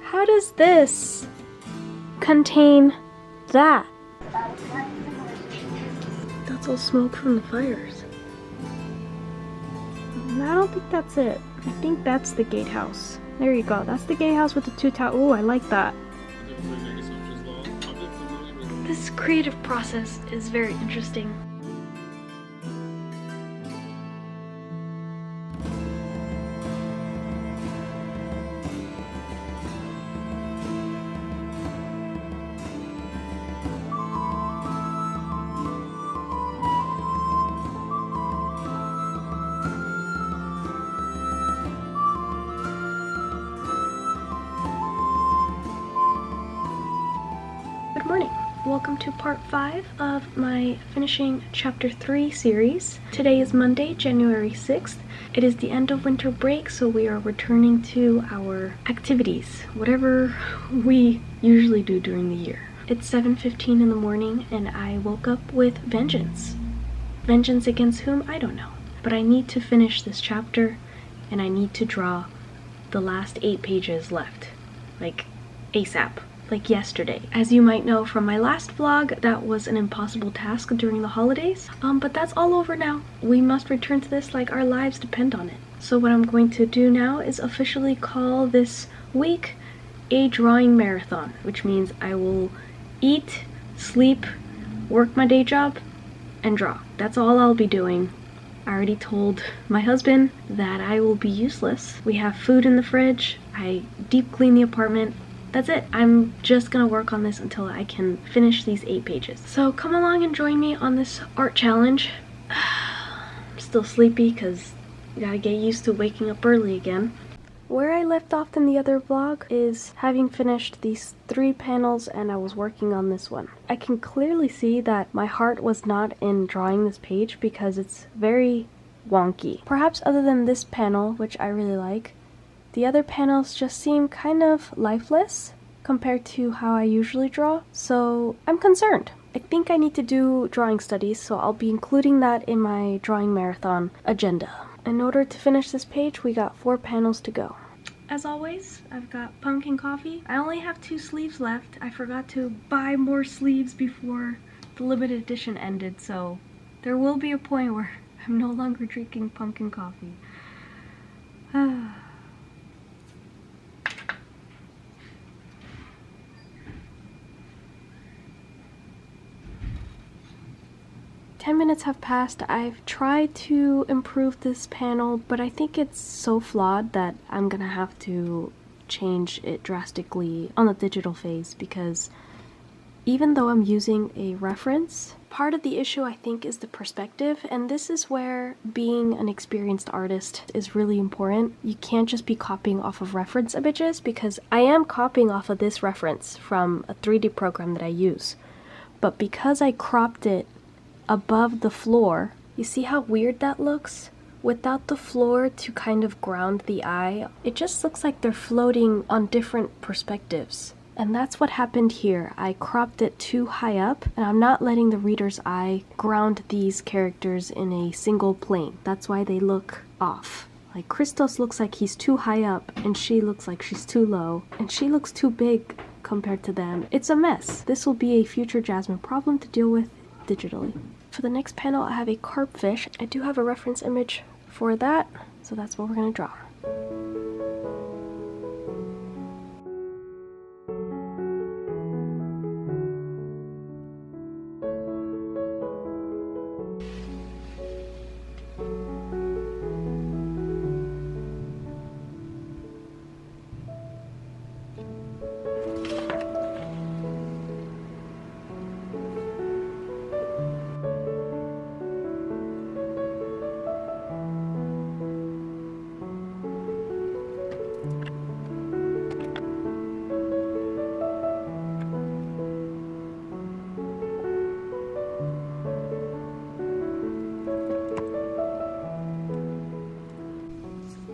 How does this contain that? That's all smoke from the fires. I don't think that's it. I think that's the gatehouse. There you go. That's the gatehouse with the two towers. Oh, I like that. This creative process is very interesting. Good morning. Welcome to part 5 of my finishing chapter 3 series. Today is Monday, January 6th. It is the end of winter break, so we are returning to our activities, whatever we usually do during the year. It's 7:15 in the morning and I woke up with vengeance. Vengeance against whom? I don't know. But I need to finish this chapter and I need to draw the last 8 pages left. Like ASAP. Like yesterday. As you might know from my last vlog, that was an impossible task during the holidays. But that's all over now. We must return to this like our lives depend on it. So what I'm going to do now is officially call this week a drawing marathon, which means I will eat, sleep, work my day job, and draw. That's all I'll be doing. I already told my husband that I will be useless. We have food in the fridge. I deep clean the apartment. That's it. I'm just gonna work on this until I can finish these 8 pages. So come along and join me on this art challenge. I'm still sleepy because you gotta get used to waking up early again. Where I left off in the other vlog is having finished these 3 panels and I was working on this one. I can clearly see that my heart was not in drawing this page because it's very wonky. Perhaps other than this panel, which I really like, the other panels just seem kind of lifeless compared to how I usually draw, so I'm concerned. I think I need to do drawing studies, so I'll be including that in my drawing marathon agenda. In order to finish this page, we got 4 panels to go. As always, I've got pumpkin coffee. I only have 2 sleeves left. I forgot to buy more sleeves before the limited edition ended, so there will be a point where I'm no longer drinking pumpkin coffee. 10 minutes have passed. I've tried to improve this panel, but I think it's so flawed that I'm gonna have to change it drastically on the digital phase because even though I'm using a reference, part of the issue I think is the perspective, and this is where being an experienced artist is really important. You can't just be copying off of reference images because I am copying off of this reference from a 3D program that I use, but because I cropped it above the floor, you see how weird that looks? Without the floor to kind of ground the eye, it just looks like they're floating on different perspectives. And that's what happened here. I cropped it too high up, and I'm not letting the reader's eye ground these characters in a single plane. That's why they look off. Like Christos looks like he's too high up, and she looks like she's too low, and she looks too big compared to them. It's a mess. This will be a future Jasmine problem to deal with digitally. For the next panel, I have a carp fish. I do have a reference image for that, so that's what we're gonna draw.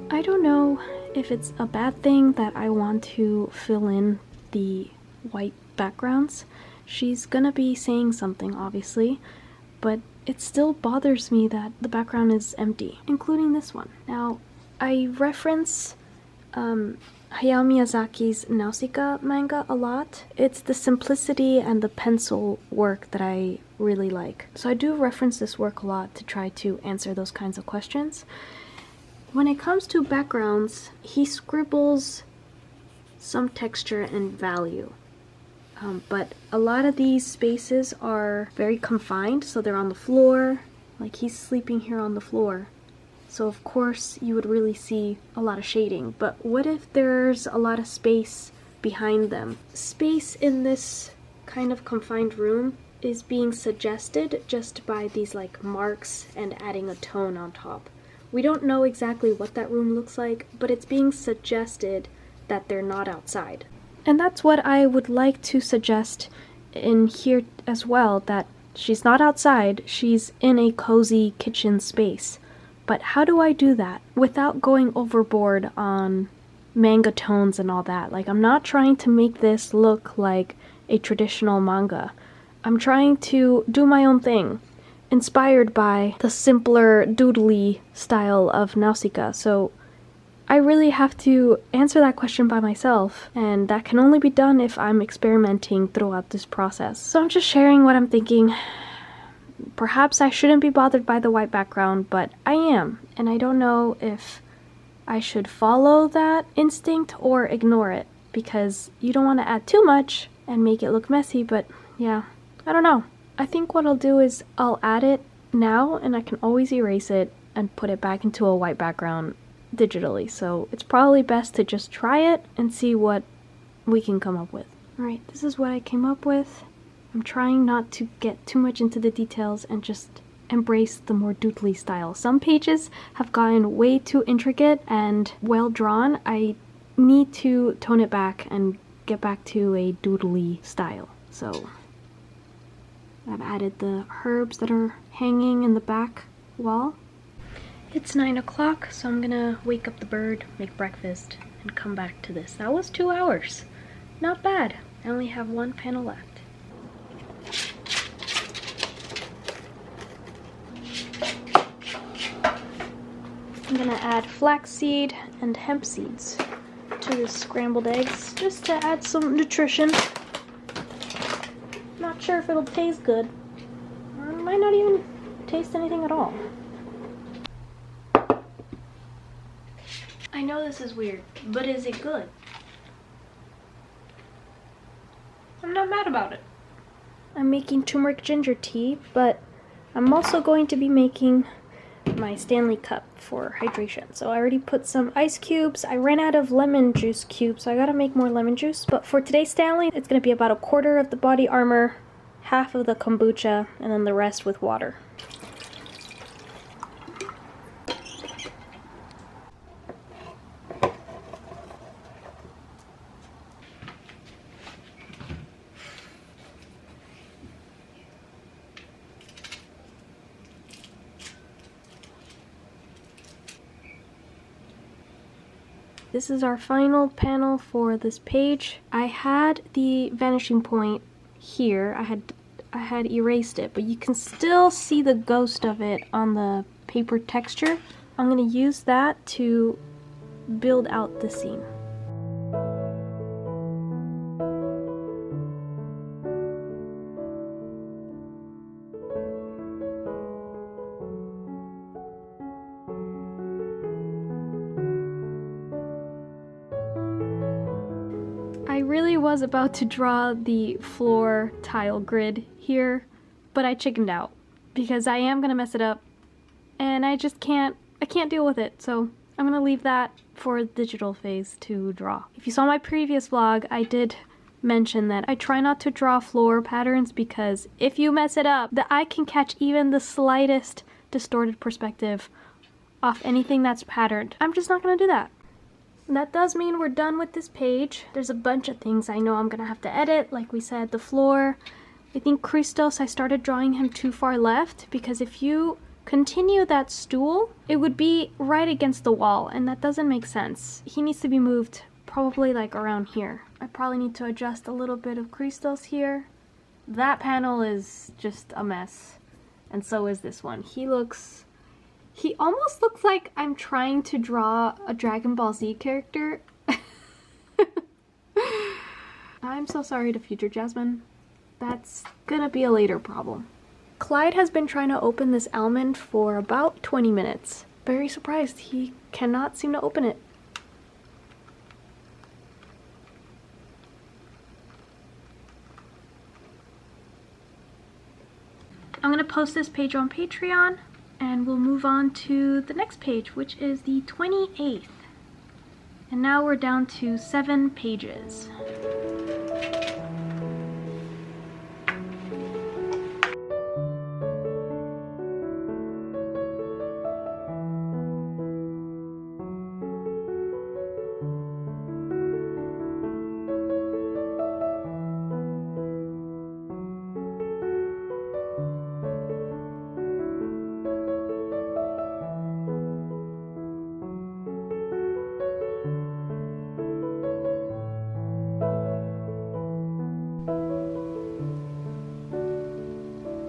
I don't know if it's a bad thing that I want to fill in the white backgrounds. She's gonna be saying something, obviously, but it still bothers me that the background is empty, including this one. Now, I reference Hayao Miyazaki's Nausicaa manga a lot. It's the simplicity and the pencil work that I really like. So I do reference this work a lot to try to answer those kinds of questions. When it comes to backgrounds, he scribbles some texture and value. But a lot of these spaces are very confined, so they're on the floor. Like he's sleeping here on the floor. So of course you would really see a lot of shading. But what if there's a lot of space behind them? Space in this kind of confined room is being suggested just by these like marks and adding a tone on top. We don't know exactly what that room looks like, but it's being suggested that they're not outside. And that's what I would like to suggest in here as well, that she's not outside, she's in a cozy kitchen space. But how do I do that without going overboard on manga tones and all that? Like, I'm not trying to make this look like a traditional manga. I'm trying to do my own thing, inspired by the simpler doodly style of Nausicaa. So I really have to answer that question by myself, and that can only be done if I'm experimenting throughout this process. So I'm just sharing what I'm thinking. Perhaps I shouldn't be bothered by the white background, but I am, and I don't know if I should follow that instinct or ignore it, because you don't want to add too much and make it look messy. But yeah, I don't know. I think what I'll do is I'll add it now, and I can always erase it and put it back into a white background digitally. So it's probably best to just try it and see what we can come up with. Alright, this is what I came up with. I'm trying not to get too much into the details and just embrace the more doodly style. Some pages have gotten way too intricate and well drawn. I need to tone it back and get back to a doodly style. So I've added the herbs that are hanging in the back wall. It's 9 o'clock, so I'm gonna wake up the bird, make breakfast, and come back to this. That was 2 hours. Not bad. I only have one panel left. I'm gonna add flaxseed and hemp seeds to the scrambled eggs just to add some nutrition. Not sure if it'll taste good, or it might not even taste anything at all. I know this is weird, but is it good? I'm not mad about it. I'm making turmeric ginger tea, but I'm also going to be making my Stanley cup for hydration. So I already put some ice cubes. I ran out of lemon juice cubes, so I gotta make more lemon juice. But for today's Stanley, it's gonna be about a quarter of the body armor, half of the kombucha, and then the rest with water. This is our final panel for this page. I had the vanishing point here. I had erased it, but you can still see the ghost of it on the paper texture. I'm gonna use that to build out the scene. I really was about to draw the floor tile grid here, but I chickened out because I am gonna mess it up and I can't deal with it. So I'm gonna leave that for the digital phase to draw. If you saw my previous vlog, I did mention that I try not to draw floor patterns because if you mess it up, the eye can catch even the slightest distorted perspective off anything that's patterned. I'm just not gonna do that. That does mean we're done with this page. There's a bunch of things I know I'm gonna have to edit. Like we said, the floor. I think Christos, I started drawing him too far left because if you continue that stool, it would be right against the wall and that doesn't make sense. He needs to be moved probably like around here. I probably need to adjust a little bit of Christos here. That panel is just a mess. And so is this one. He almost looks like I'm trying to draw a Dragon Ball Z character. I'm so sorry to future Jasmine. That's gonna be a later problem. Clyde has been trying to open this almond for about 20 minutes. Very surprised, he cannot seem to open it. I'm gonna post this page on Patreon, and we'll move on to the next page, which is the 28th. And now we're down to 7 pages.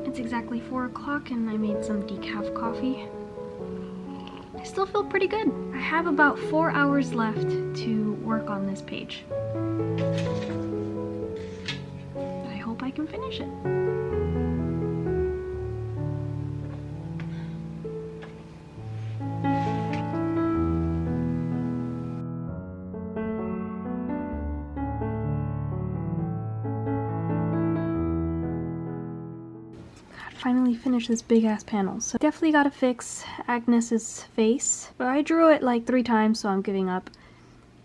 It's exactly 4 o'clock and I made some decaf coffee. I still feel pretty good. I have about 4 hours left to work on this page. I hope I can finish it. Finally finished this big ass panel. So definitely gotta fix Agnes's face. But I drew it like 3 times, so I'm giving up.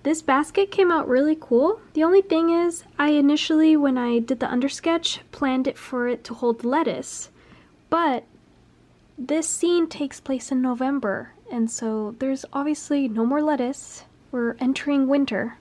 This basket came out really cool. The only thing is, I initially, when I did the undersketch, planned it for it to hold lettuce. But this scene takes place in November, and so there's obviously no more lettuce. We're entering winter.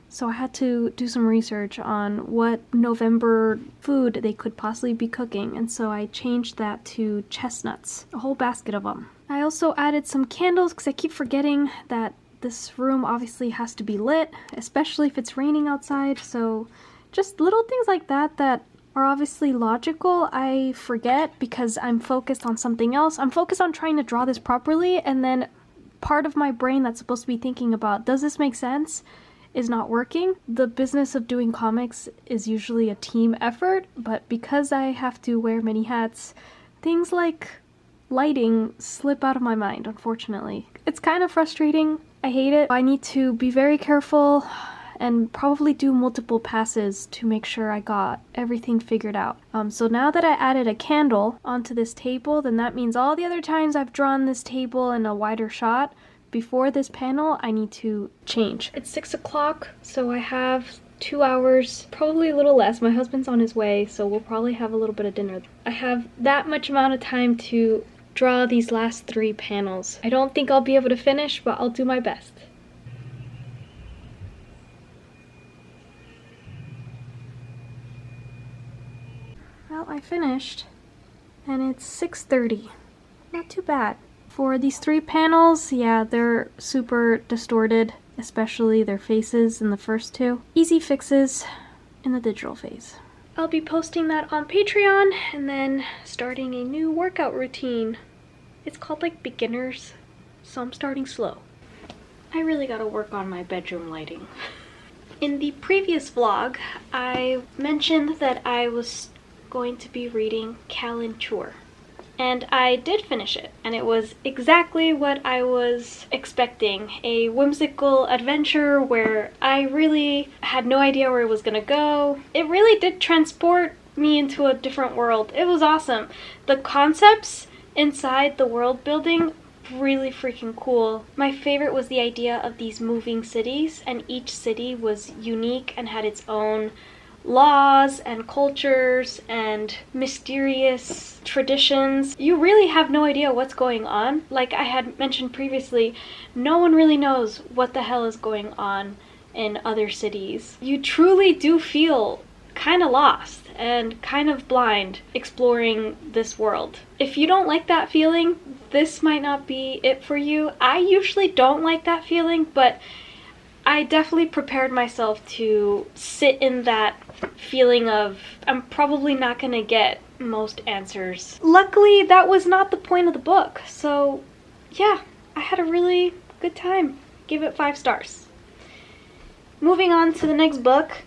So I had to do some research on what November food they could possibly be cooking, and so I changed that to chestnuts, a whole basket of them. I also added some candles because I keep forgetting that this room obviously has to be lit, especially if it's raining outside, so just little things like that that are obviously logical, I forget because I'm focused on something else. I'm focused on trying to draw this properly, and then part of my brain that's supposed to be thinking about, does this make sense, is not working. The business of doing comics is usually a team effort, but because I have to wear many hats, things like lighting slip out of my mind, unfortunately. It's kind of frustrating. I hate it. I need to be very careful and probably do multiple passes to make sure I got everything figured out. So now that I added a candle onto this table, then that means all the other times I've drawn this table in a wider shot, before this panel, I need to change. It's 6 o'clock, so I have 2 hours, probably a little less. My husband's on his way, so we'll probably have a little bit of dinner. I have that much amount of time to draw these last 3 panels. I don't think I'll be able to finish, but I'll do my best. Well, I finished, and it's 6:30. Not too bad. For these 3 panels, yeah, they're super distorted, especially their faces in the first 2. Easy fixes in the digital phase. I'll be posting that on Patreon and then starting a new workout routine. It's called like beginners, so I'm starting slow. I really gotta work on my bedroom lighting. In the previous vlog, I mentioned that I was going to be reading Calenture. And I did finish it, and it was exactly what I was expecting. A whimsical adventure where I really had no idea where it was gonna go. It really did transport me into a different world. It was awesome. The concepts inside the world building, really freaking cool. My favorite was the idea of these moving cities, and each city was unique and had its own laws and cultures and mysterious traditions. You really have no idea what's going on. Like I had mentioned previously, no one really knows what the hell is going on in other cities. You truly do feel kind of lost and kind of blind exploring this world. If you don't like that feeling, this might not be it for you. I usually don't like that feeling, but I definitely prepared myself to sit in that feeling of I'm probably not gonna get most answers. Luckily, that was not the point of the book, so yeah, I had a really good time. Give it 5 stars. Moving on to the next book.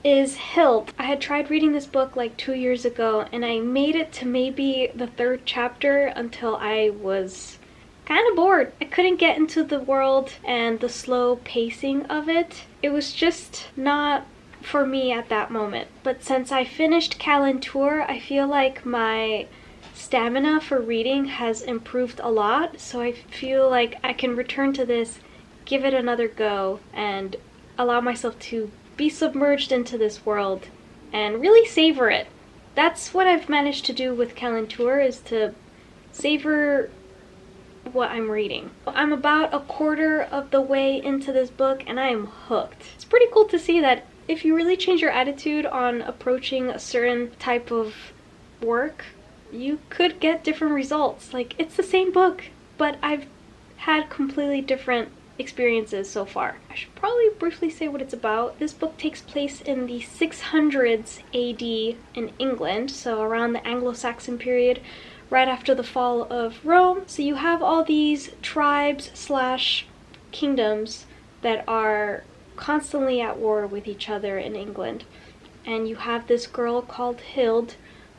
is Hild. I had tried reading this book like 2 years ago, and I made it to maybe the 3rd chapter until I was kind of bored. I couldn't get into the world and the slow pacing of it. It was just not for me at that moment. But since I finished Calentour, I feel like my stamina for reading has improved a lot, so I feel like I can return to this, give it another go, and allow myself to be submerged into this world and really savor it. That's what I've managed to do with Calentour, is to savor what I'm reading. I'm about a quarter of the way into this book and I am hooked. It's pretty cool to see that if you really change your attitude on approaching a certain type of work, you could get different results. Like, it's the same book, but I've had completely different experiences so far. I should probably briefly say what it's about. This book takes place in the 600s AD in England, so around the Anglo-Saxon period, right after the fall of Rome. So you have all these tribes slash kingdoms that are constantly at war with each other in England. And you have this girl called Hild,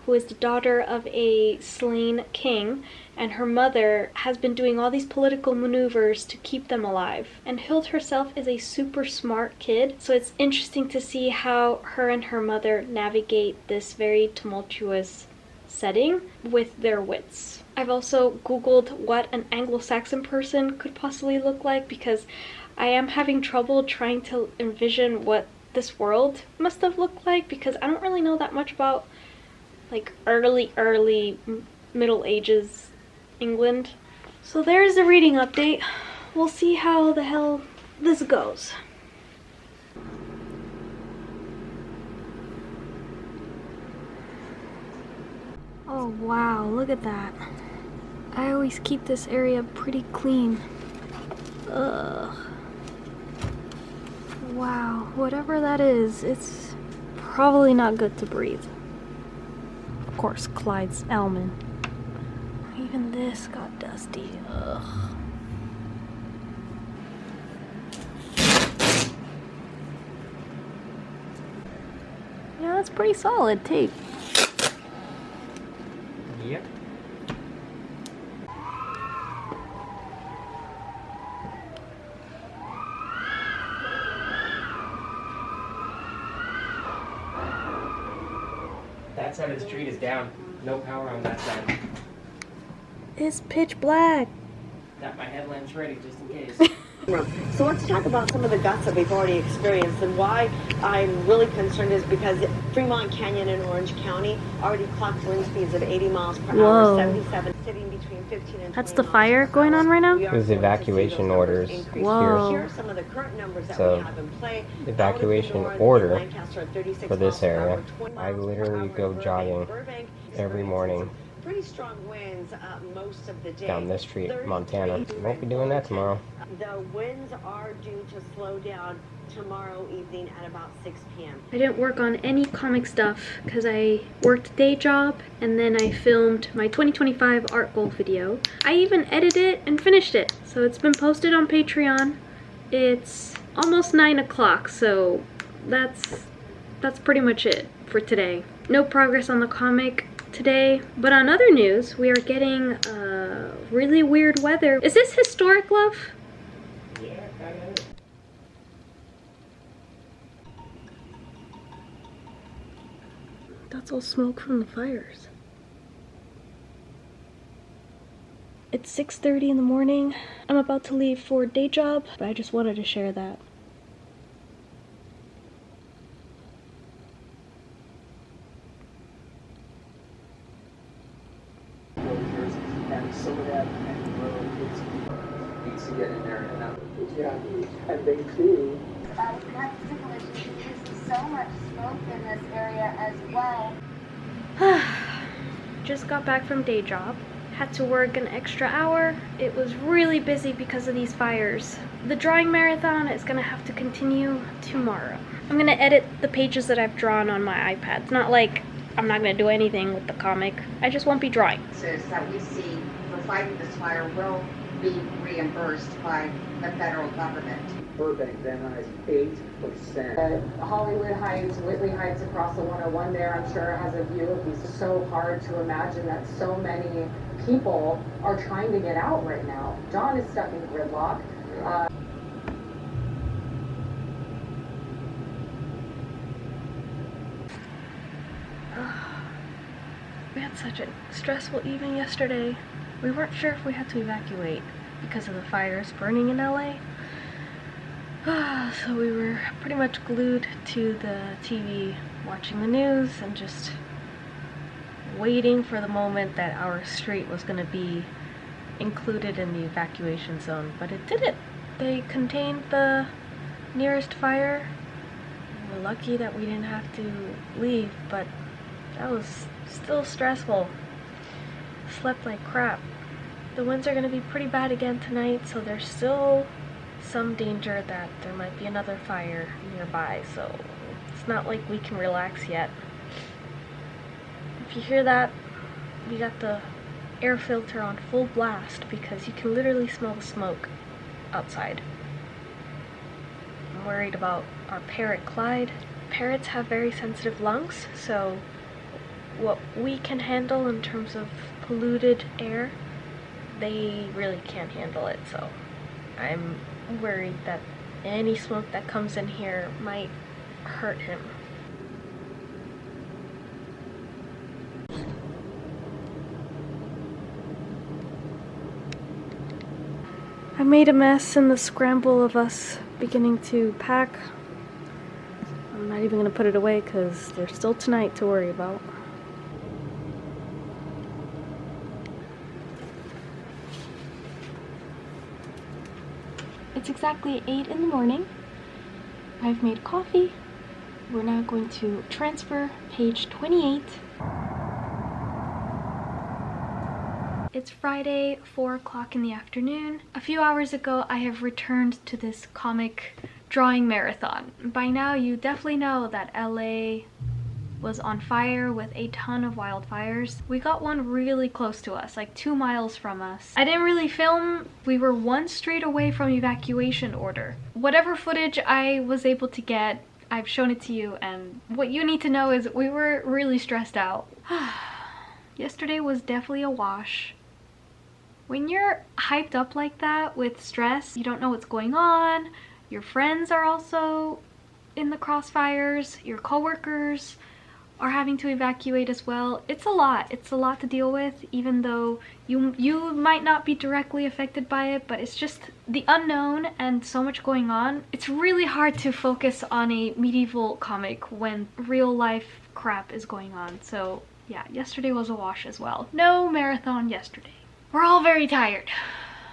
who is the daughter of a slain king, and her mother has been doing all these political maneuvers to keep them alive. And Hild herself is a super smart kid, so it's interesting to see how her and her mother navigate this very tumultuous setting with their wits. I've also googled what an Anglo-Saxon person could possibly look like, because I am having trouble trying to envision what this world must have looked like, because I don't really know that much about like early Middle Ages England. So there's the reading update. We'll see how the hell this goes. Oh wow, look at that. I always keep this area pretty clean. Ugh. Wow, whatever that is, it's probably not good to breathe. Of course, Clyde's almond. Even this got dusty. Ugh. Yeah, that's pretty solid tape. Yep. That side of the street is down. No power on that side. It's pitch black. Got my headlamps ready just in case. So let's talk about some of the gusts that we've already experienced, and why I'm really concerned is because Fremont Canyon in Orange County already clocked wind speeds of 80 miles per Whoa. hour, 77, sitting between 15 and 20 That's the miles fire per going hour. on right now? We are There's going to see evacuation those numbers orders increase. Whoa. Here are some of the current numbers that So, we have in play. evacuation Out of the north, order Lancaster at 36 for this miles per hour, area. 20 I miles per literally hour go in jogging Burbank, every morning pretty strong winds most of the day. down this street, Montana. Won't be doing that tomorrow. The winds are due to slow down tomorrow evening at about 6 p.m. I didn't work on any comic stuff because I worked a day job, and then I filmed my 2025 art goal video. I even edited it and finished it, so it's been posted on Patreon. It's almost 9 o'clock, so that's pretty much it for today. No progress on the comic today, but on other news, we are getting really weird weather. Is this historic, love? Yeah, kind of. That's all smoke from the fires. It's 6:30 in the morning. I'm about to leave for a day job, but I just wanted to share that. And some of that road needs to get in there and out. Yeah, and they too. We have physical issues because there's so much smoke in this area as well. Just got back from day job. Had to work an extra hour. It was really busy because of these fires. The drawing marathon is gonna have to continue tomorrow. I'm gonna edit the pages that I've drawn on my iPad. It's not like I'm not gonna do anything with the comic. I just won't be drawing. That we see for fighting this fire will be reimbursed by the federal government. Burbank, Van Nuys, 8%. Hollywood Heights, Whitley Heights across the 101 there, I'm sure has a view of these. It's so hard to imagine that so many people are trying to get out right now. John is stuck in gridlock. We had such a stressful evening yesterday. We weren't sure if we had to evacuate because of the fires burning in LA. So we were pretty much glued to the TV watching the news and just waiting for the moment that our street was going to be included in the evacuation zone. But it didn't. They contained the nearest fire. We're lucky that we didn't have to leave, but that was still stressful. Slept like crap. The winds are going to be pretty bad again tonight, so there's still some danger that there might be another fire nearby, so it's not like we can relax yet. If you hear that, we got the air filter on full blast because you can literally smell the smoke outside. I'm worried about our parrot Clyde. Parrots have very sensitive lungs, so what we can handle in terms of polluted air, they really can't handle it, so I'm worried that any smoke that comes in here might hurt him. I made a mess in the scramble of us beginning to pack. I'm not even going to put it away because there's still tonight to worry about. It's exactly 8 in the morning. I've made coffee. We're now going to transfer page 28. It's Friday, 4 o'clock in the afternoon. A few hours ago, I have returned to this comic drawing marathon. By now, you definitely know that LA was on fire with a ton of wildfires. We got one really close to us, like 2 miles from us. I didn't really film. We were 1 street away from evacuation order. Whatever footage I was able to get, I've shown it to you, and what you need to know is we were really stressed out. Yesterday was definitely a wash. When you're hyped up like that with stress, you don't know what's going on, your friends are also in the crossfires, your coworkers are having to evacuate as well. It's a lot to deal with, even though you might not be directly affected by it, but it's just the unknown and so much going on. It's really hard to focus on a medieval comic when real life crap is going on. So yeah, yesterday was a wash as well. No marathon yesterday. We're all very tired.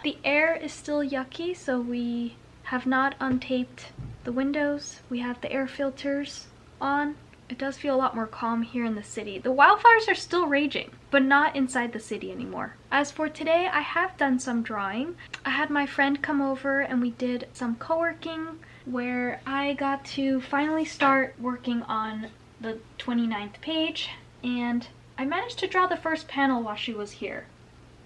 The air is still yucky, so we have not untaped the windows. We have the air filters on. It does feel a lot more calm here in the city. The wildfires are still raging, but not inside the city anymore. As for today, I have done some drawing. I had my friend come over and we did some co-working where I got to finally start working on the 29th page, and I managed to draw the first panel while she was here,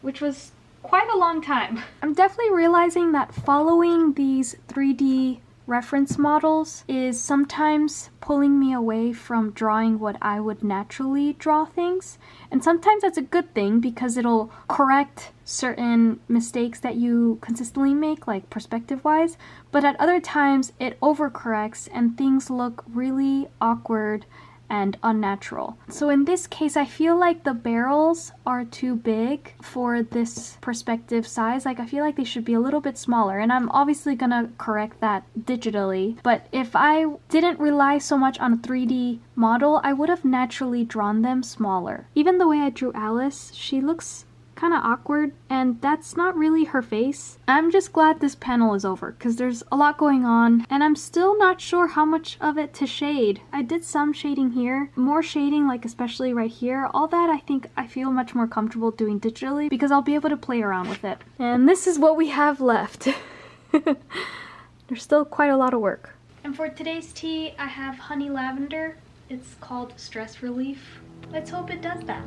which was quite a long time. I'm definitely realizing that following these 3D reference models is sometimes pulling me away from drawing what I would naturally draw things. And sometimes that's a good thing because it'll correct certain mistakes that you consistently make, like perspective-wise. But at other times it overcorrects and things look really awkward and unnatural. So in this case, I feel like the barrels are too big for this perspective size. Like, I feel like they should be a little bit smaller, and I'm obviously gonna correct that digitally. But if I didn't rely so much on a 3D model, I would have naturally drawn them smaller. Even the way I drew Alice, she looks kind of awkward, and that's not really her face. I'm just glad this panel is over because there's a lot going on, and I'm still not sure how much of it to shade. I did some shading here, more shading, like especially right here. All that I feel much more comfortable doing digitally because I'll be able to play around with it. And this is what we have left. There's still quite a lot of work. And for today's tea, I have honey lavender. It's called Stress Relief. Let's hope it does that.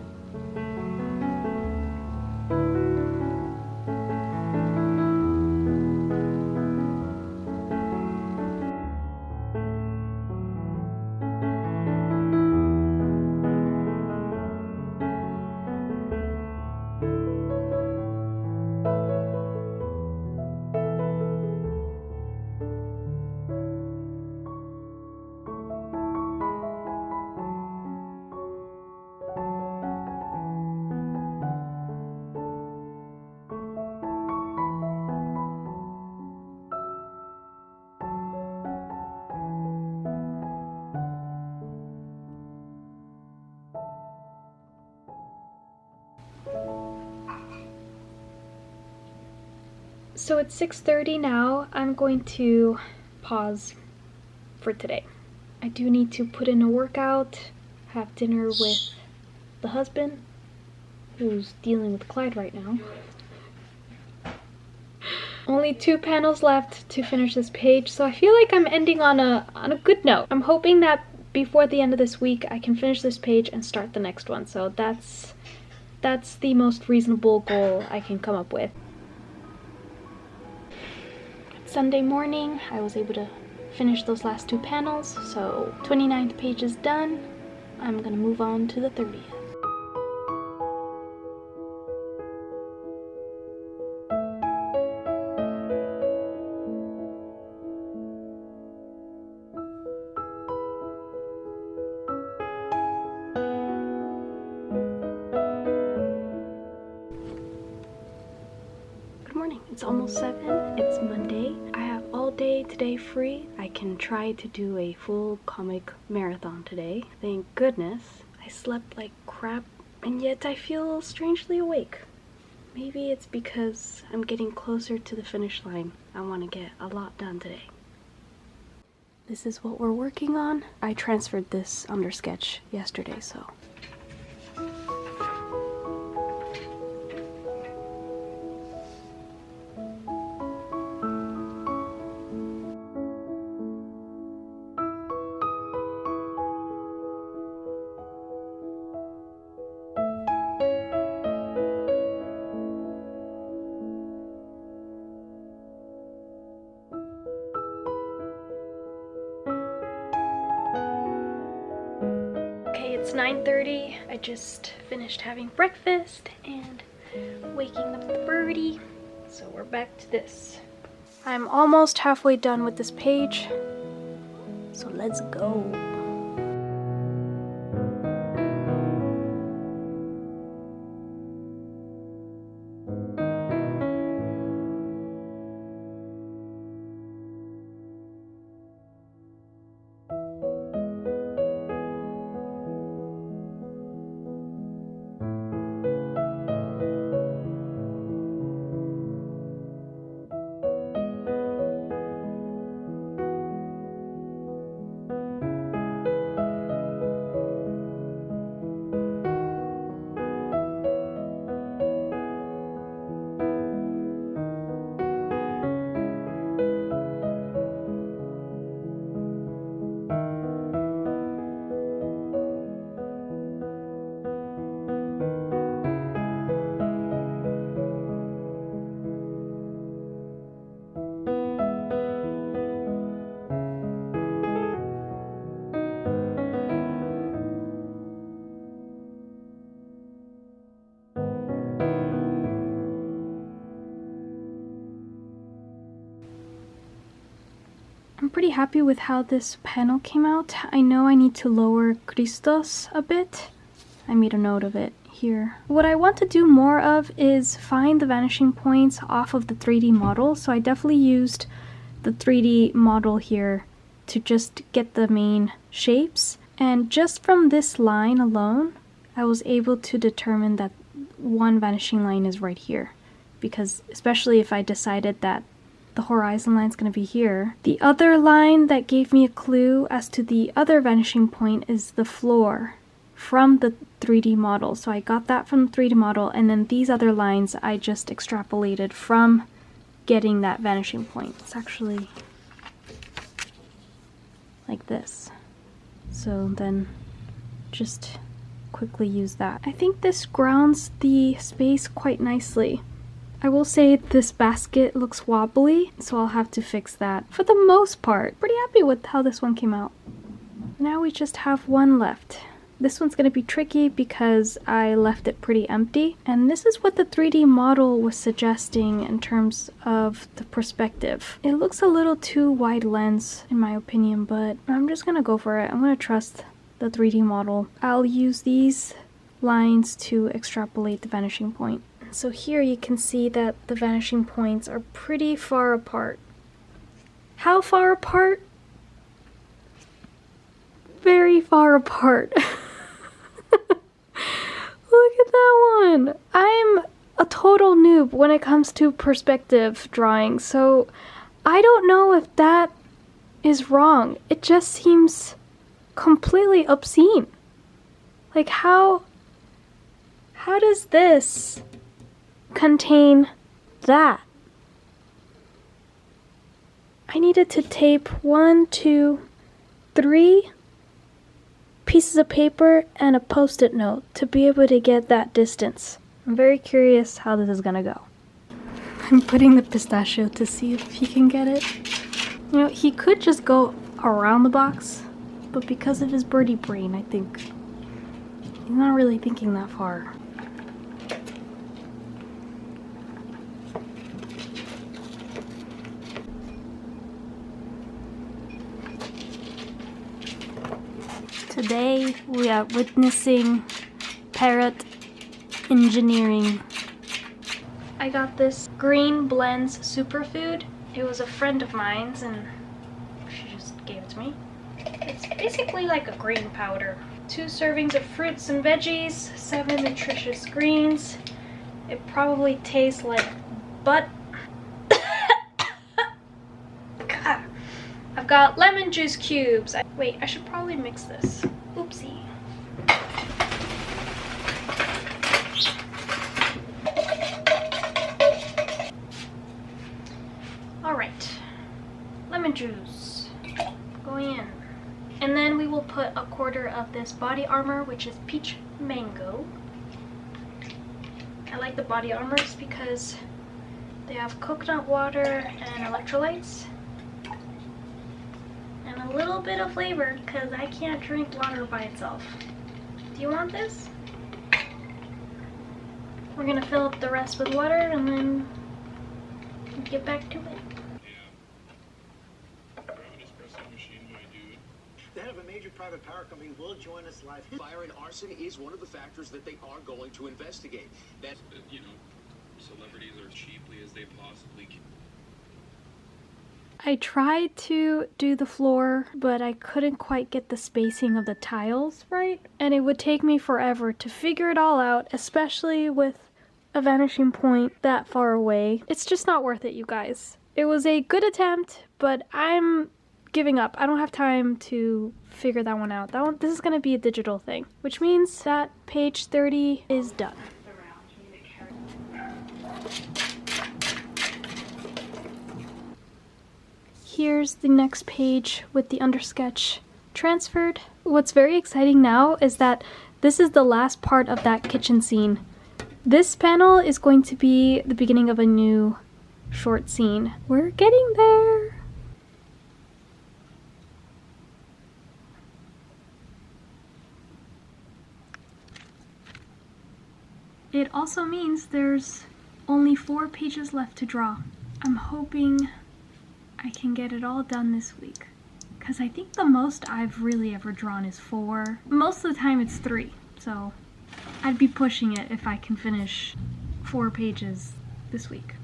So it's 6:30 now. I'm going to pause for today. I do need to put in a workout, have dinner with the husband, who's dealing with Clyde right now. Only 2 panels left to finish this page, so I feel like I'm ending on a good note. I'm hoping that before the end of this week I can finish this page and start the next one, so that's the most reasonable goal I can come up with. Sunday morning, I was able to finish those last 2 panels, so 29th page is done. I'm gonna move on to the 30th. Good morning. It's almost 7. It's Monday. I have all day today free. I can try to do a full comic marathon today. Thank goodness. I slept like crap, and yet I feel strangely awake. Maybe it's because I'm getting closer to the finish line. I want to get a lot done today. This is what we're working on. I transferred this under sketch yesterday, so. It's 9:30. I just finished having breakfast and waking up the birdie. So we're back to this. I'm almost halfway done with this page. So let's go. I'm pretty happy with how this panel came out. I know I need to lower Christos a bit. I made a note of it here. What I want to do more of is find the vanishing points off of the 3D model. So I definitely used the 3D model here to just get the main shapes. And just from this line alone, I was able to determine that one vanishing line is right here. Because especially if I decided that the horizon line is going to be here. The other line that gave me a clue as to the other vanishing point is the floor from the 3D model. So I got that from the 3D model, and then these other lines I just extrapolated from getting that vanishing point. It's actually like this. So then just quickly use that. I think this grounds the space quite nicely. I will say this basket looks wobbly, so I'll have to fix that. For the most part, pretty happy with how this one came out. Now we just have one left. This one's going to be tricky because I left it pretty empty, and this is what the 3D model was suggesting in terms of the perspective. It looks a little too wide lens in my opinion, but I'm just going to go for it. I'm going to trust the 3D model. I'll use these lines to extrapolate the vanishing point. So here you can see that the vanishing points are pretty far apart. How far apart? Very far apart. Look at that one. I'm a total noob when it comes to perspective drawing, so I don't know if that is wrong. It just seems completely obscene. Like, how does this contain that? I needed to tape 1, 2, 3 pieces of paper and a post-it note to be able to get that distance. I'm very curious how this is gonna go. I'm putting the pistachio to see if he can get it. You know, he could just go around the box, but because of his birdie brain, I think he's not really thinking that far. Today we are witnessing parrot engineering. I got this Green Blends superfood. It was a friend of mine's and she just gave it to me. It's basically like a green powder. 2 servings of fruits and veggies, 7 nutritious greens. It probably tastes like butt. God. I've got lemon juice cubes. Wait, I should probably mix this. Oopsie. Alright. Lemon juice. Going in. And then we will put a quarter of this body armor, which is peach mango. I like the body armors because they have coconut water and electrolytes. And a little bit of flavor because I can't drink water by itself. Do you want this? We're gonna fill up the rest with water and then get back to it. The head of a major private power company will join us live. Fire and arson is one of the factors that they are going to investigate. That, you know, celebrities are cheaply as they possibly can. I tried to do the floor, but I couldn't quite get the spacing of the tiles right, and it would take me forever to figure it all out, especially with a vanishing point that far away. It's just not worth it, you guys. It was a good attempt, but I'm giving up. I don't have time to figure that one out. This is gonna be a digital thing, which means that page 30 is done. Here's the next page with the undersketch transferred. What's very exciting now is that this is the last part of that kitchen scene. This panel is going to be the beginning of a new short scene. We're getting there. It also means there's only 4 pages left to draw. I'm hoping I can get it all done this week, because I think the most I've really ever drawn is 4. Most of the time it's 3, so I'd be pushing it if I can finish 4 pages this week.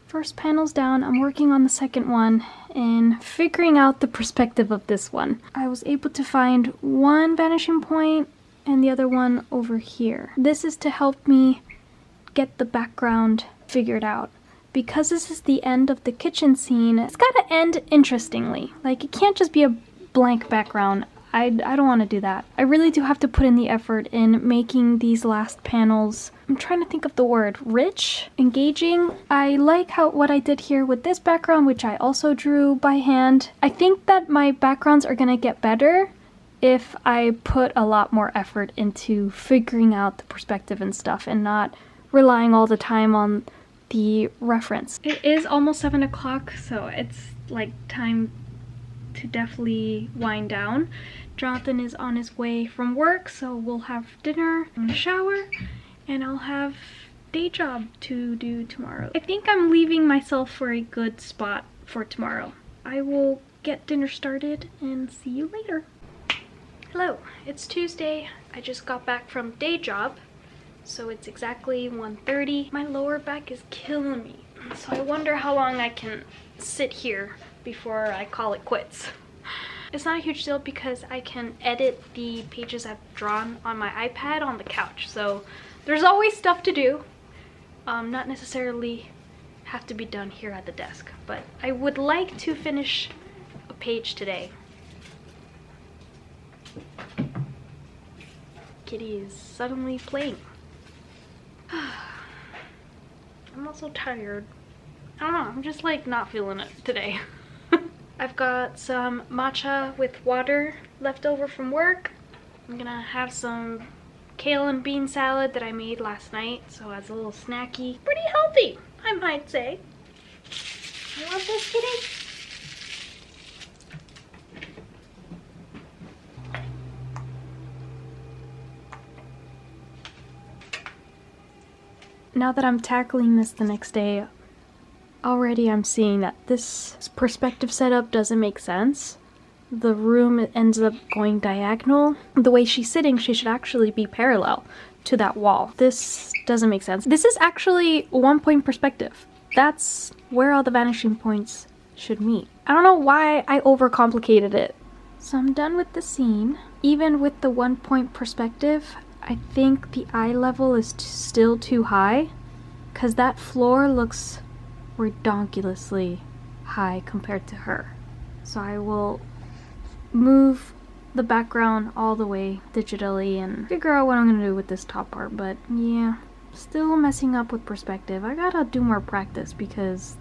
First panel's down. I'm working on the second one and figuring out the perspective of this one. I was able to find one vanishing point and the other one over here. This is to help me get the background figured out. Because this is the end of the kitchen scene, it's gotta end interestingly. Like, it can't just be a blank background. I don't want to do that. I really do have to put in the effort in making these last panels, I'm trying to think of the word, rich, engaging. I like what I did here with this background, which I also drew by hand. I think that my backgrounds are gonna get better if I put a lot more effort into figuring out the perspective and stuff and not relying all the time on the reference. It is almost 7 o'clock, so it's like time to definitely wind down. Jonathan is on his way from work, so we'll have dinner and a shower, and I'll have day job to do tomorrow. I think I'm leaving myself for a good spot for tomorrow. I will get dinner started and see you later. Hello, it's Tuesday. I just got back from day job. So it's exactly 1:30. My lower back is killing me. So I wonder how long I can sit here before I call it quits. It's not a huge deal because I can edit the pages I've drawn on my iPad on the couch. So there's always stuff to do. Not necessarily have to be done here at the desk, but I would like to finish a page today. Kitty is suddenly playing. I'm also tired. I don't know, I'm just like not feeling it today. I've got some matcha with water left over from work. I'm gonna have some kale and bean salad that I made last night, so as a little snacky. Pretty healthy, I might say. You want this, kitty? Now that I'm tackling this the next day, already I'm seeing that this perspective setup doesn't make sense. The room ends up going diagonal. The way she's sitting, she should actually be parallel to that wall. This doesn't make sense. This is actually 1-point perspective. That's where all the vanishing points should meet. I don't know why I overcomplicated it. So I'm done with the scene. Even with the 1-point perspective, I think the eye level is still too high, because that floor looks redonkulously high compared to her. So I will move the background all the way digitally and figure out what I'm gonna do with this top part. But yeah, still messing up with perspective. I gotta do more practice because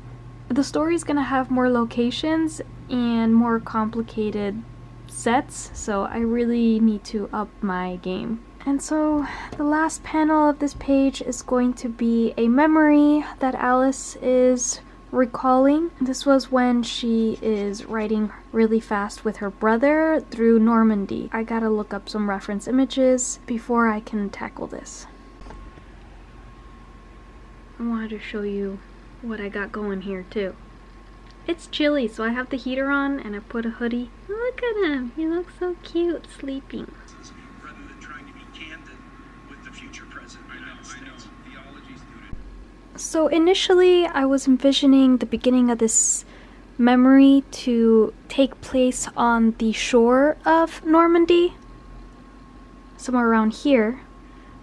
the story's gonna have more locations and more complicated sets, so I really need to up my game. And so the last panel of this page is going to be a memory that Alice is recalling. This was when she is riding really fast with her brother through Normandy. I gotta look up some reference images before I can tackle this. I wanted to show you what I got going here too. It's chilly, so I have the heater on and I put a hoodie. Look at him, he looks so cute sleeping. So initially I was envisioning the beginning of this memory to take place on the shore of Normandy, somewhere around here,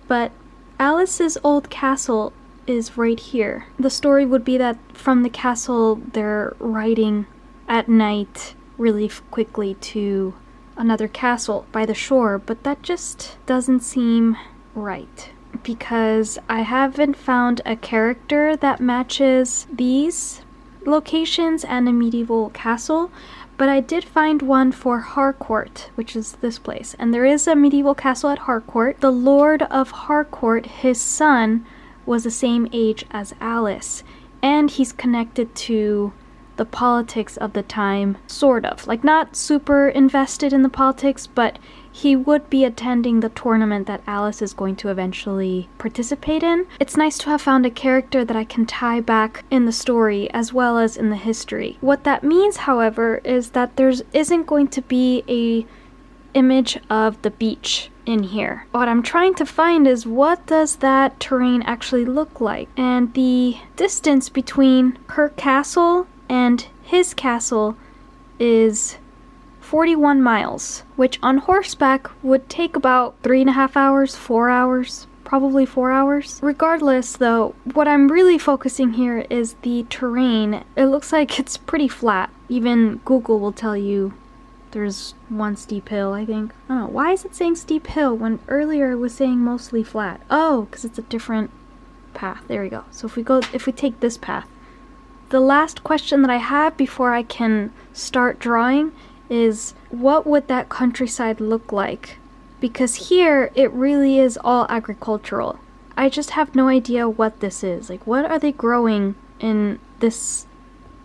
but Alice's old castle is right here. The story would be that from the castle they're riding at night really quickly to another castle by the shore, but that just doesn't seem right, because I haven't found a character that matches these locations and a medieval castle, but I did find one for Harcourt, which is this place. And there is a medieval castle at Harcourt. The Lord of Harcourt, his son, was the same age as Alice, and he's connected to the politics of the time, sort of. Like, not super invested in the politics, but he would be attending the tournament that Alice is going to eventually participate in. It's nice to have found a character that I can tie back in the story as well as in the history. What that means, however, is that there isn't going to be a image of the beach in here. What I'm trying to find is, what does that terrain actually look like? And the distance between her castle and his castle is 41 miles, which on horseback would take about 3.5 hours, 4 hours, probably 4 hours. Regardless though, what I'm really focusing here is the terrain. It looks like it's pretty flat. Even Google will tell you there's one steep hill, I think. I don't know, why is it saying steep hill when earlier it was saying mostly flat? Oh, because it's a different path. There we go. So if we take this path. The last question that I have before I can start drawing is, what would that countryside look like? Because here it really is all agricultural. I just have no idea what this is. Like, what are they growing in this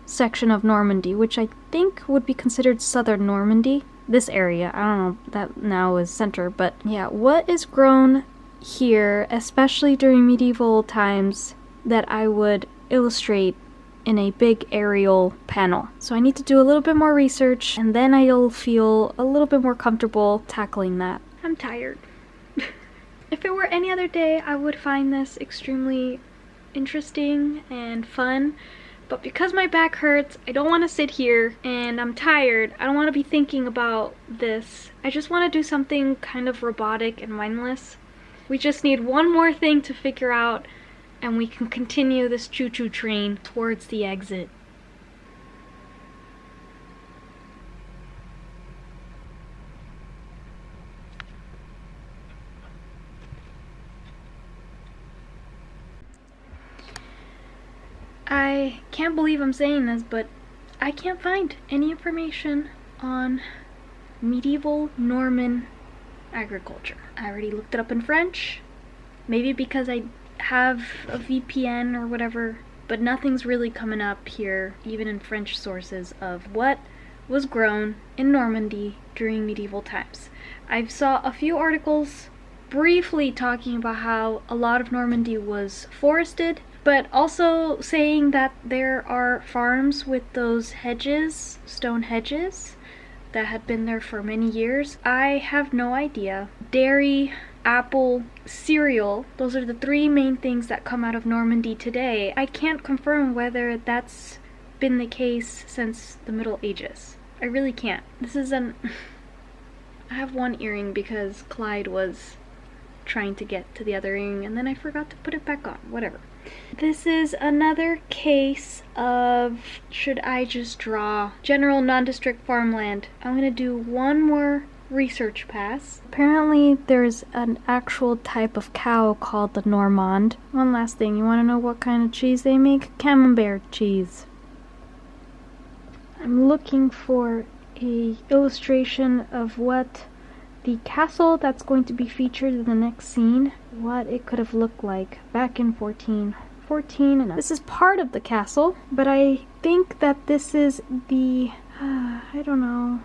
section of Normandy, which I think would be considered southern Normandy? This area, I don't know, that now is center, but yeah, what is grown here, especially during medieval times, that I would illustrate in a big aerial panel? So I need to do a little bit more research, and then I'll feel a little bit more comfortable tackling that. I'm tired. If it were any other day, I would find this extremely interesting and fun, But because my back hurts, I don't want to sit here, and I'm tired. I don't want to be thinking about this. I just want to do something kind of robotic and mindless. We just need one more thing to figure out, and we can continue this choo-choo train towards the exit. I can't believe I'm saying this, but I can't find any information on medieval Norman agriculture. I already looked it up in French, maybe because I have a VPN or whatever, but nothing's really coming up here, even in French sources, of what was grown in Normandy during medieval times. I saw a few articles briefly talking about how a lot of Normandy was forested, but also saying that there are farms with those hedges, stone hedges, that had been there for many years. I have no idea. Dairy, apple, cereal, those are the three main things that come out of Normandy today. I can't confirm whether that's been the case since the Middle Ages. I really can't. This is I have one earring because Clyde was trying to get to the other earring and then I forgot to put it back on. Whatever. This is another case of should I just draw general non-district farmland. I'm gonna do one more research pass. Apparently there's an actual type of cow called the Normand. One last thing, you want to know what kind of cheese they make? Camembert cheese. I'm looking for a illustration of what the castle that's going to be featured in the next scene, what it could have looked like back in 1414. And this is part of the castle, but I think that this is the I don't know.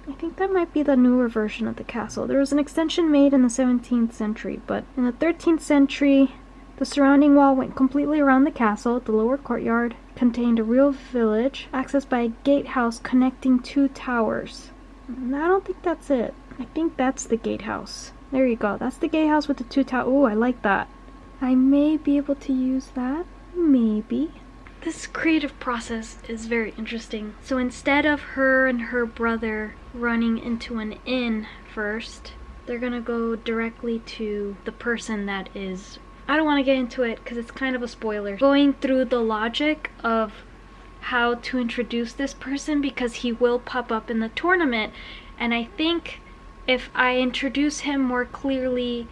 I think that might be the newer version of the castle. There was an extension made in the 17th century, but in the 13th century, the surrounding wall went completely around the castle. The lower courtyard contained a real village, accessed by a gatehouse connecting two towers. And I don't think that's it. I think that's the gatehouse. There you go. That's the gatehouse with the two towers. Ooh, I like that. I may be able to use that. Maybe. This creative process is very interesting. So instead of her and her brother running into an inn first, they're gonna go directly to the person that is, I don't want to get into it because it's kind of a spoiler, going through the logic of how to introduce this person because he will pop up in the tournament. And I think if I introduce him more clearly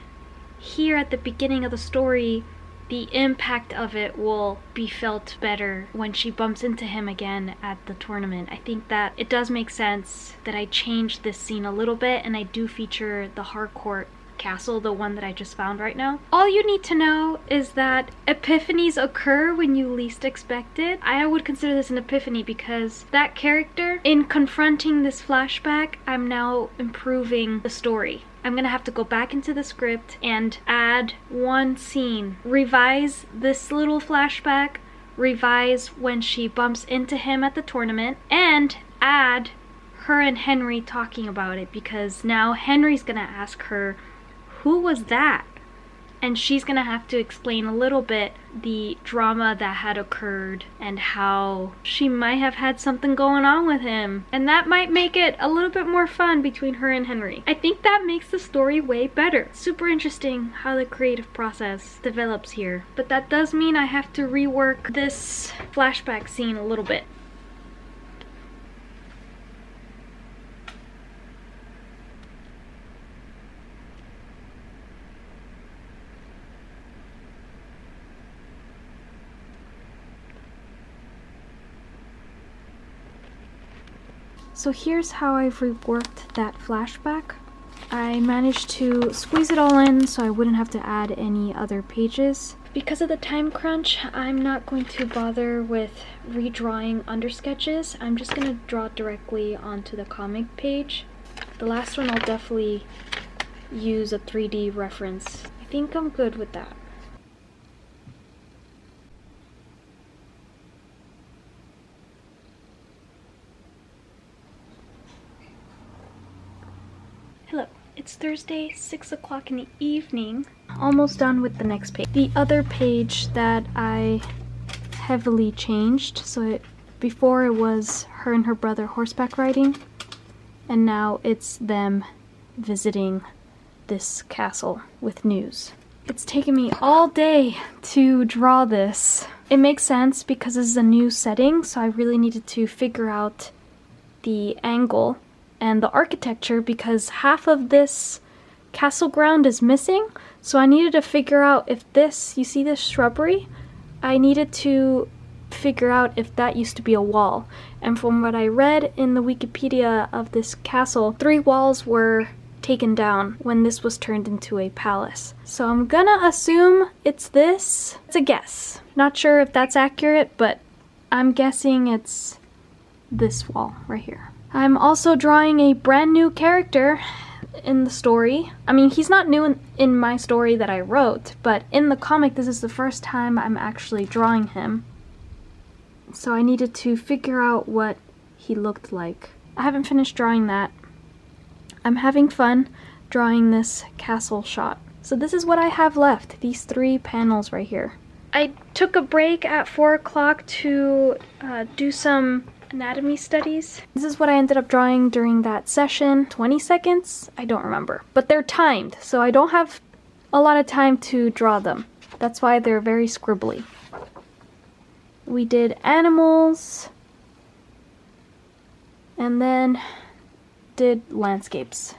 here at the beginning of the story, the impact of it will be felt better when she bumps into him again at the tournament. I think that it does make sense that I changed this scene a little bit and I do feature the Harcourt castle, the one that I just found right now. All you need to know is that epiphanies occur when you least expect it. I would consider this an epiphany because that character, in confronting this flashback, I'm now improving the story. I'm gonna have to go back into the script and add one scene, revise this little flashback, revise when she bumps into him at the tournament, and add her and Henry talking about it because now Henry's gonna ask her, who was that? And she's gonna have to explain a little bit the drama that had occurred and how she might have had something going on with him. And that might make it a little bit more fun between her and Henry. I think that makes the story way better. Super interesting how the creative process develops here. But that does mean I have to rework this flashback scene a little bit. So here's how I've reworked that flashback. I managed to squeeze it all in so I wouldn't have to add any other pages. Because of the time crunch, I'm not going to bother with redrawing under sketches. I'm just going to draw directly onto the comic page. The last one I'll definitely use a 3D reference. I think I'm good with that. Hello, it's Thursday, 6 o'clock in the evening. Almost done with the next page. The other page that I heavily changed. So before it was her and her brother horseback riding, and now it's them visiting this castle with news. It's taken me all day to draw this. It makes sense because this is a new setting, so I really needed to figure out the angle and the architecture because half of this castle ground is missing. So I needed to figure out if this, you see this shrubbery? I needed to figure out if that used to be a wall. And from what I read in the Wikipedia of this castle, 3 walls were taken down when this was turned into a palace. So I'm gonna assume it's this. It's a guess. Not sure if that's accurate, but I'm guessing it's this wall right here. I'm also drawing a brand new character in the story. I mean, he's not new in my story that I wrote, but in the comic this is the first time I'm actually drawing him. So I needed to figure out what he looked like. I haven't finished drawing that. I'm having fun drawing this castle shot. So this is what I have left, these 3 panels right here. I took a break at 4 o'clock to do some anatomy studies. This is what I ended up drawing during that session. 20 seconds? I don't remember. But they're timed, so I don't have a lot of time to draw them. That's why they're very scribbly. We did animals, and then did landscapes,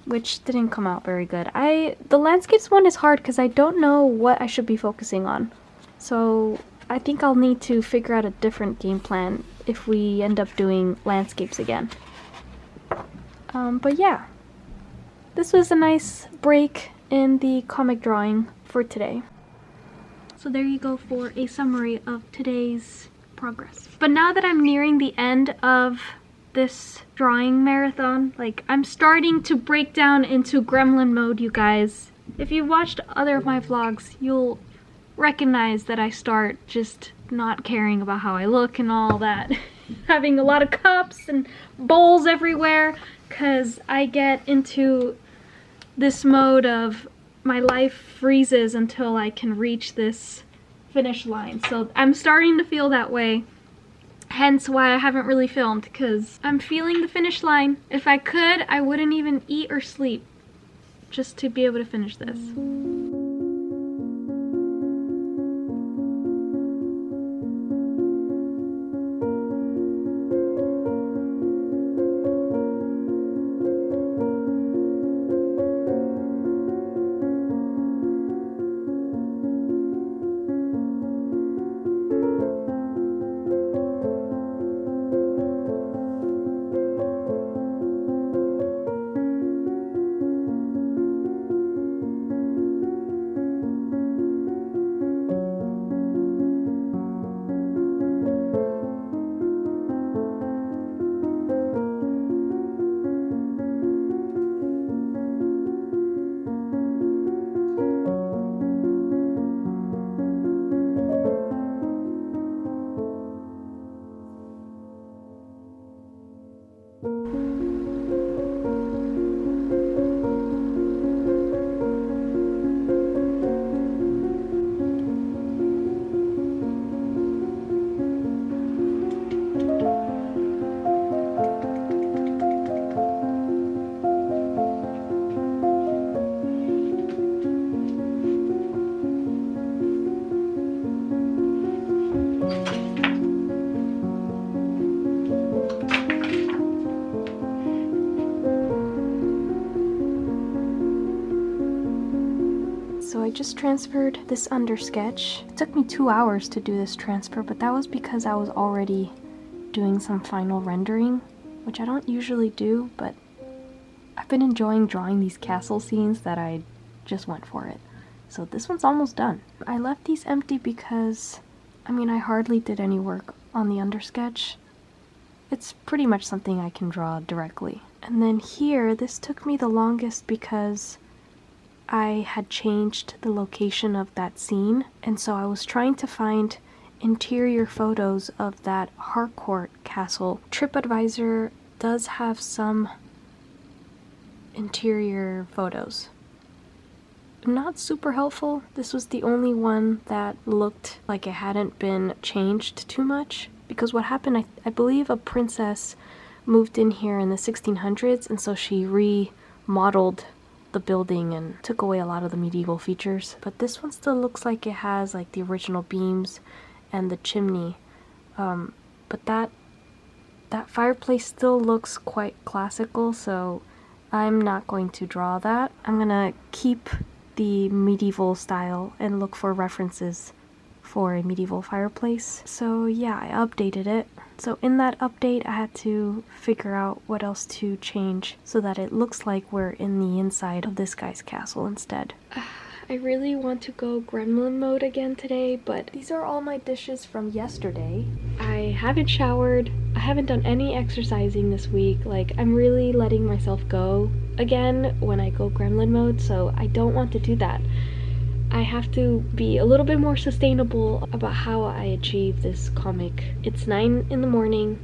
which didn't come out very good. The landscapes one is hard because I don't know what I should be focusing on. So I think I'll need to figure out a different game plan if we end up doing landscapes again. But yeah, this was a nice break in the comic drawing for today. So there you go for a summary of today's progress. But now that I'm nearing the end of this drawing marathon, like, I'm starting to break down into gremlin mode, you guys. If you've watched other of my vlogs, you'll recognize that I start just not caring about how I look and all that. Having a lot of cups and bowls everywhere, because I get into this mode of my life freezes until I can reach this finish line. So I'm starting to feel that way, hence why I haven't really filmed, because I'm feeling the finish line. If I could, I wouldn't even eat or sleep just to be able to finish this. So I just transferred this undersketch. It took me 2 hours to do this transfer, but that was because I was already doing some final rendering, which I don't usually do, but I've been enjoying drawing these castle scenes that I just went for it. So this one's almost done. I left these empty because, I mean, I hardly did any work on the undersketch. It's pretty much something I can draw directly. And then here, this took me the longest because I had changed the location of that scene, and so I was trying to find interior photos of that Harcourt castle. TripAdvisor does have some interior photos. not super helpful. This was the only one that looked like it hadn't been changed too much. Because what happened, I believe a princess moved in here in the 1600s, and so she remodeled the building and took away a lot of the medieval features. But this one still looks like it has like the original beams and the chimney. But that fireplace still looks quite classical, so I'm not going to draw that. I'm gonna keep the medieval style and look for references for a medieval fireplace. So yeah, I updated it. So in that update, I had to figure out what else to change so that it looks like we're in the inside of this guy's castle instead. I really want to go gremlin mode again today, but these are all my dishes from yesterday. I haven't showered. I haven't done any exercising this week. Like, I'm really letting myself go again when I go gremlin mode, so I don't want to do that. I have to be a little bit more sustainable about how I achieve this comic. It's 9 in the morning.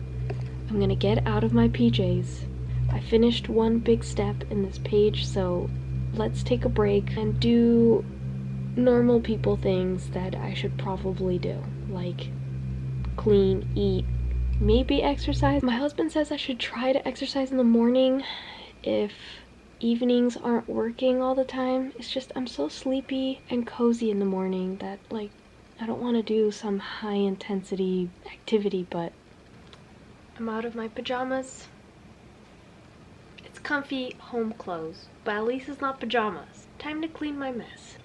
I'm gonna get out of my PJs. I finished one big step in this page, so let's take a break and do normal people things that I should probably do, like clean, eat, maybe exercise. My husband says I should try to exercise in the morning if evenings aren't working all the time. It's just I'm so sleepy and cozy in the morning that, like, I don't want to do some high intensity activity, but I'm out of my pajamas. It's comfy home clothes, but at least it's not pajamas. Time to clean my mess.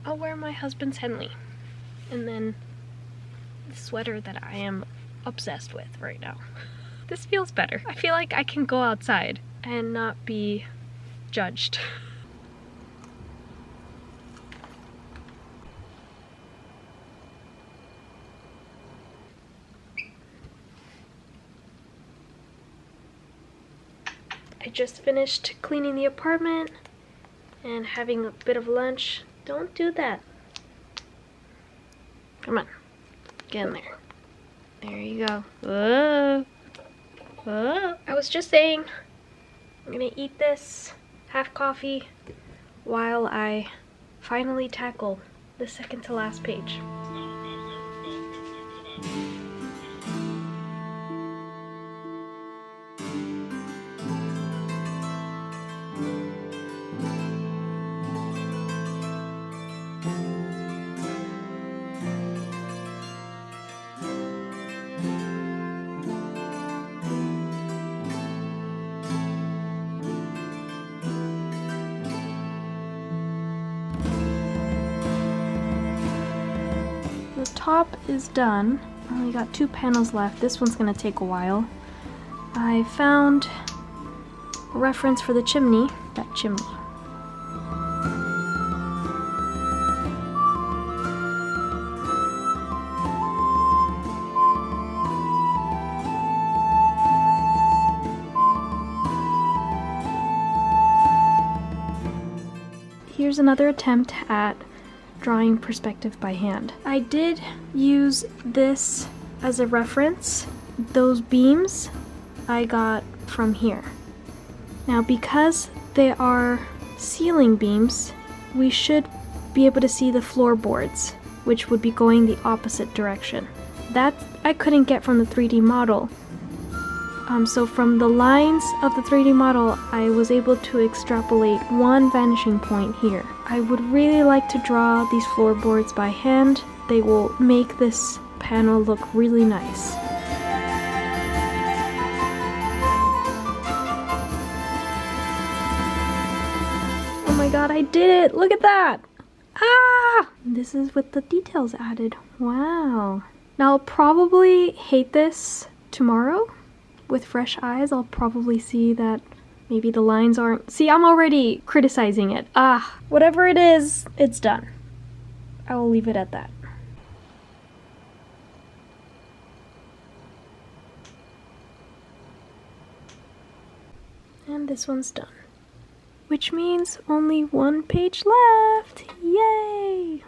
I'll wear my husband's Henley, and then the sweater that I am obsessed with right now. This feels better. I feel like I can go outside and not be judged. I just finished cleaning the apartment and having a bit of lunch. Don't do that. Come on. Get in there. There you go. Whoa. Whoa. I was just saying, I'm gonna eat this, have coffee, while I finally tackle the second to last page. The top is done. I only got 2 panels left. This one's gonna take a while. I found a reference for the chimney. That chimney. Here's another attempt at drawing perspective by hand. I did use this as a reference. Those beams I got from here. Now, because they are ceiling beams, we should be able to see the floorboards, which would be going the opposite direction. That I couldn't get from the 3D model. So from the lines of the 3D model, I was able to extrapolate one vanishing point here. I would really like to draw these floorboards by hand. They will make this panel look really nice. Oh my god, I did it! Look at that! Ah! This is with the details added. Wow. Now I'll probably hate this tomorrow. With fresh eyes, I'll probably see that maybe the lines aren't... See, I'm already criticizing it. Ah, whatever it is, it's done. I will leave it at that. And this one's done. Which means only 1 page left. Yay!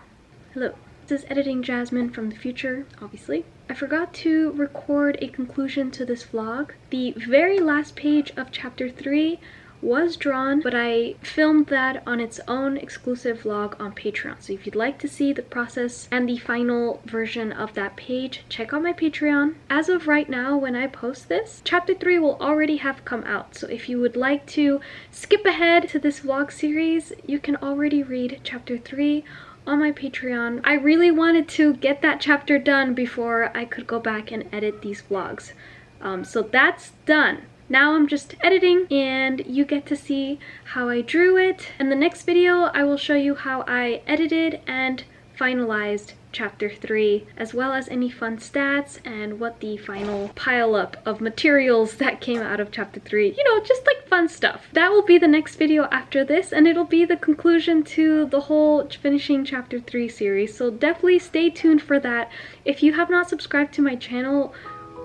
Hello. is Editing Jasmine from the future, obviously. I forgot to record a conclusion to this vlog. The very last page of chapter 3 was drawn, but I filmed that on its own exclusive vlog on Patreon. So if you'd like to see the process and the final version of that page, check out my Patreon. As of right now, when I post this, chapter 3 will already have come out. So if you would like to skip ahead to this vlog series, you can already read chapter 3 on my Patreon. I really wanted to get that chapter done before I could go back and edit these vlogs. So that's done. Now I'm just editing and you get to see how I drew it. In the next video, I will show you how I edited and finalized chapter 3, as well as any fun stats and what the final pile up of materials that came out of chapter 3, you know, just like fun stuff. That will be the next video after this, and it'll be the conclusion to the whole finishing chapter 3 series. So definitely stay tuned for that. If you have not subscribed to my channel,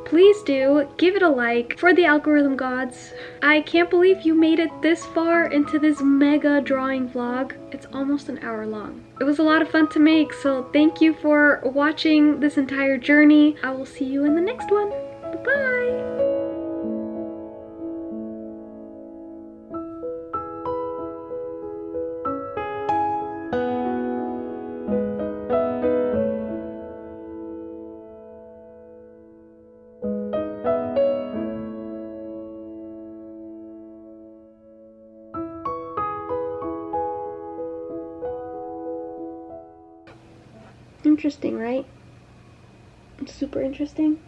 please do give it a like. For the algorithm gods, I can't believe you made it this far into this mega drawing vlog. It's almost an hour long. It was a lot of fun to make, so thank you for watching this entire journey. I will see you in the next one. Bye-bye! Interesting, right? Super interesting.